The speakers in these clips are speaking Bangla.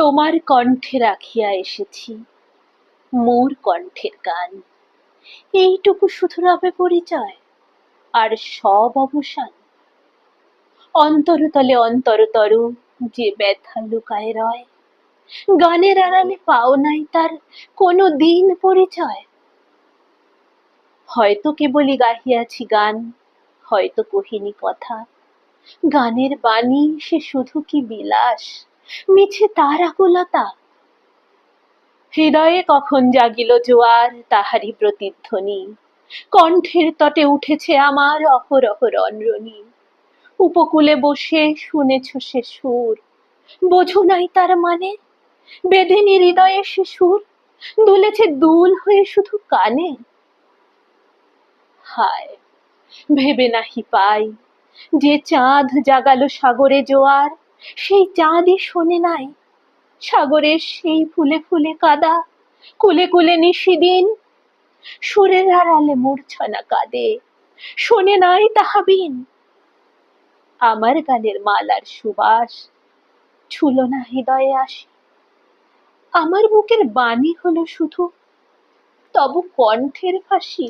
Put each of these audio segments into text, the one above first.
তোমার কণ্ঠে রাখিয়া এসেছি মোর কণ্ঠের গান। এইটুকু শুধু রবে পরিচয়, আর সব অবসান। অন্তরতলে অন্তরতর যে ব্যথা লুকায় রয়, গানের আড়ালে পাও নাই তার কোনো দিন পরিচয়। হয়তো কেবলই গাহিয়াছি গান, হয়তো কহিনি কথা। গানের বাণী সে শুধু কি বিলাস, মিছে তার আকুলতা। হৃদয়ে কখন জাগিল জোয়ার, তাহারই প্রতিধ্বনি। কণ্ঠের তটে উঠেছে আমার অহরহ রণরণি। উপকূলে বসে শুনেছ সে সুর, বোঝো নাই তার মানে? বেঁধেনি হৃদয়ে সে সুর, দুলেছে দুল হয়ে শুধু কানে। হায়, ভেবে নাহি পাই যে চাঁদ জাগালো সাগরে জোয়ার, সেই চাঁদই শোনে নাই সাগরের সেই ফুলে ফুলে কাদা। কুলে কুলে নিশিদিন সুরের আড়ালে মূর্ছনা কাঁদে, শোনে নাই তাহা বিন। আমার গানের মালার সুবাস ছুলো না হৃদয়ে আসি, আমার বুকের বাণী হলো শুধু তব কণ্ঠের ফাঁসি।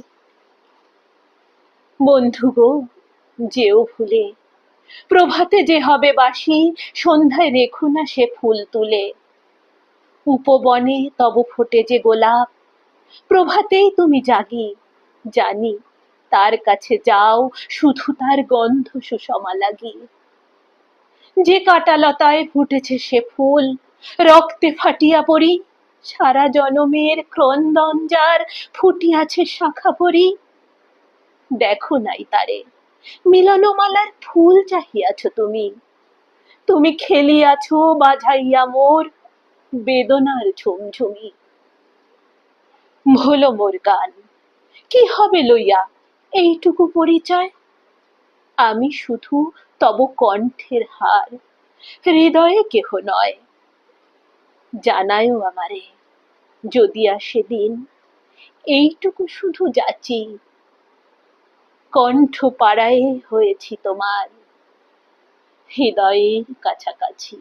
বন্ধু গো, যেও ভুলে, প্রভাতে যে হবে বাসি, সন্ধ্যায় রেখো না সে ফুল তুলে। উপবনে তব ফোটে যে গোলাপ, প্রভাতেই তুমি জাগি, জানি তার কাছে যাও শুধু তার গন্ধ সুষমা লাগি। যে কাঁটালতায় ফুটেছে সে ফুল, রক্তে ফাটিয়া পড়ি, সারা জনমের ক্রন্দন যার ফুটিয়াছে শাখা ভরি। দেখো নাই তারে, মিলনমালার ফুল চাহিয়াছ তুমি, তুমি খেলিয়াছ বাজাইয়া মোর বেদনার ঝুমঝুমি। ভোলো মোর গান, কি হবে লইয়া এইটুকু পরিচয়? আমি শুধু তব কণ্ঠের হার, হৃদয়ে কেহ নয়। জানায়ও আমারে, যদি আসে দিন, এইটুকু শুধু যাচি, কণ্ঠ পাড়ায়ে হয়েছি তোমার, হৃদয়ের কাছাকাছি।